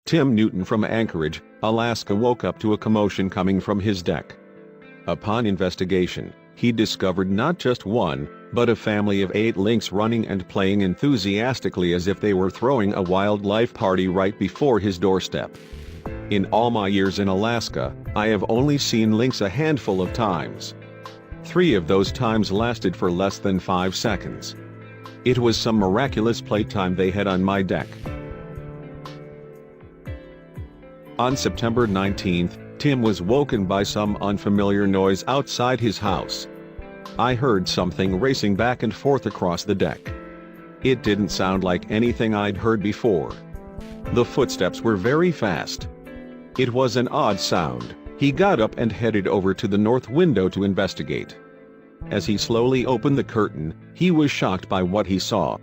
Tim Newton from Anchorage, Alaska woke up to a commotion coming from his deck. Upon investigation, he discovered not just one, but a family of 8 lynx running and playing enthusiastically as if they were throwing a wildlife party right before his doorstep. In all my years in Alaska, I have only seen lynx a handful of times. 3 of those times lasted for less than 5 seconds. It was some miraculous playtime they had on my deck. On September 19th, Tim was woken by some unfamiliar noise outside his house. I heard something racing back and forth across the deck. It didn't sound like anything I'd heard before. The footsteps were very fast. It was an odd sound. He got up and headed over to the north window to investigate. As he slowly opened the curtain, he was shocked by what he saw.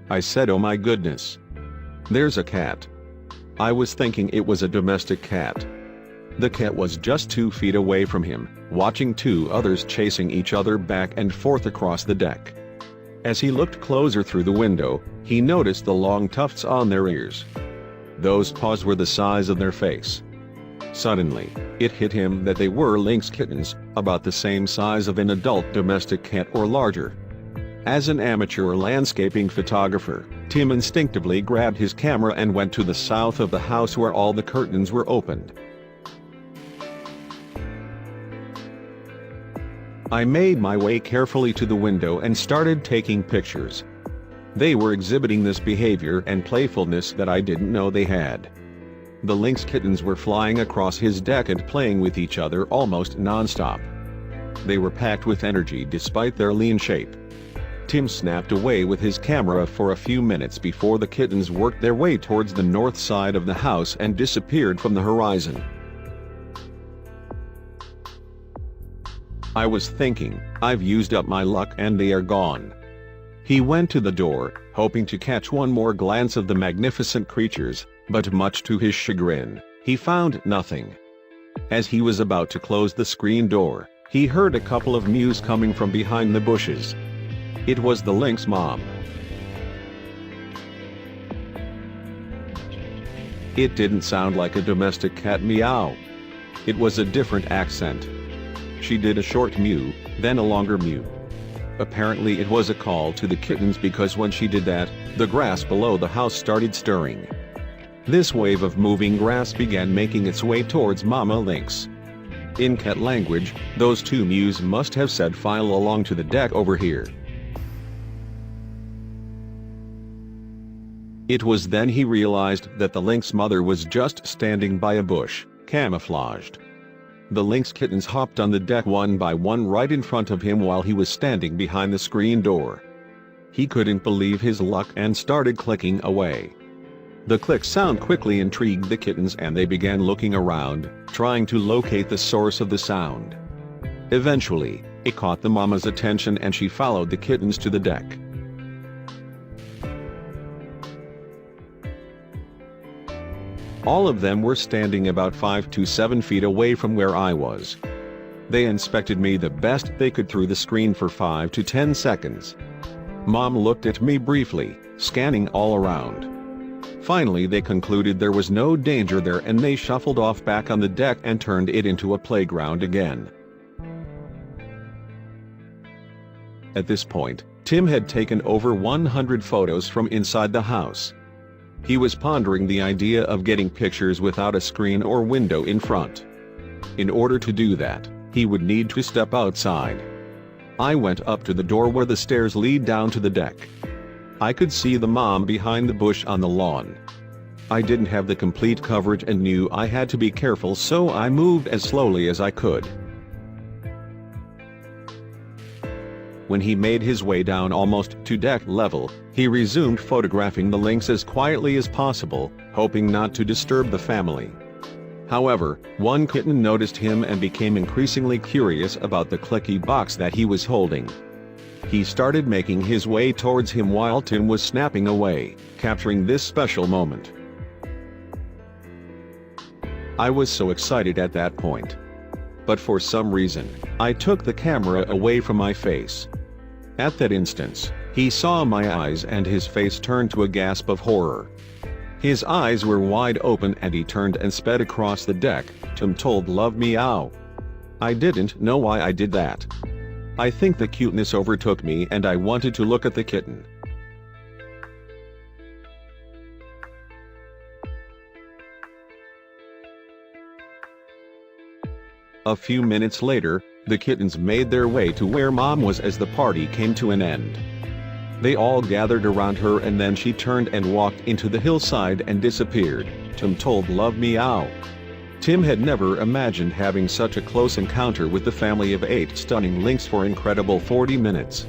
I said, "Oh my goodness. There's a cat." I was thinking it was a domestic cat. The cat was just 2 feet away from him, watching 2 others chasing each other back and forth across the deck. As he looked closer through the window, he noticed the long tufts on their ears. Those paws were the size of their face. Suddenly, it hit him that they were lynx kittens, about the same size of an adult domestic cat or larger. As an amateur landscaping photographer, Tim instinctively grabbed his camera and went to the south of the house where all the curtains were opened. I made my way carefully to the window and started taking pictures. They were exhibiting this behavior and playfulness that I didn't know they had. The lynx kittens were flying across his deck and playing with each other almost non-stop. They were packed with energy despite their lean shape. Tim snapped away with his camera for a few minutes before the kittens worked their way towards the north side of the house and disappeared from the horizon. I was thinking, I've used up my luck and they are gone. He went to the door, hoping to catch one more glance of the magnificent creatures, but much to his chagrin, he found nothing. As he was about to close the screen door, he heard a couple of mews coming from behind the bushes. It was the lynx mom. It didn't sound like a domestic cat meow. It was a different accent. She did a short mew, then a longer mew. Apparently it was a call to the kittens because when she did that, the grass below the house started stirring. This wave of moving grass began making its way towards Mama Lynx. In cat language, those 2 mews must have said "file along to the deck over here." It was then he realized that the lynx mother was just standing by a bush, camouflaged. The lynx kittens hopped on the deck one by one right in front of him while he was standing behind the screen door. He couldn't believe his luck and started clicking away. The click sound quickly intrigued the kittens and they began looking around, trying to locate the source of the sound. Eventually, it caught the mama's attention and she followed the kittens to the deck. All of them were standing about 5 to 7 feet away from where I was. They inspected me the best they could through the screen for 5 to 10 seconds. Mom looked at me briefly, scanning all around. Finally they concluded there was no danger there and they shuffled off back on the deck and turned it into a playground again. At this point, Tim had taken over 100 photos from inside the house. He was pondering the idea of getting pictures without a screen or window in front. In order to do that, he would need to step outside. I went up to the door where the stairs lead down to the deck. I could see the mom behind the bush on the lawn. I didn't have the complete coverage and knew I had to be careful, so I moved as slowly as I could. When he made his way down almost to deck level, he resumed photographing the lynx as quietly as possible, hoping not to disturb the family. However, one kitten noticed him and became increasingly curious about the clicky box that he was holding. He started making his way towards him while Tim was snapping away, capturing this special moment. I was so excited at that point. But for some reason, I took the camera away from my face. At that instance, He saw my eyes and his face turned to a gasp of horror. His eyes were wide open and he turned and sped across the deck. Tim told Love Meow. I didn't know why I did that. I think the cuteness overtook me and I wanted to look at the kitten. A few minutes later, the kittens made their way to where Mom was as the party came to an end. They all gathered around her and then she turned and walked into the hillside and disappeared, Tim told Love Meow. Tim had never imagined having such a close encounter with the family of 8 stunning lynx for incredible 40 minutes.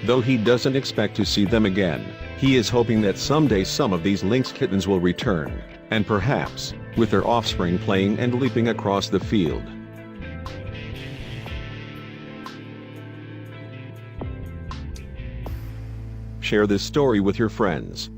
Though he doesn't expect to see them again, he is hoping that someday some of these lynx kittens will return, and perhaps, with their offspring playing and leaping across the field. Share this story with your friends.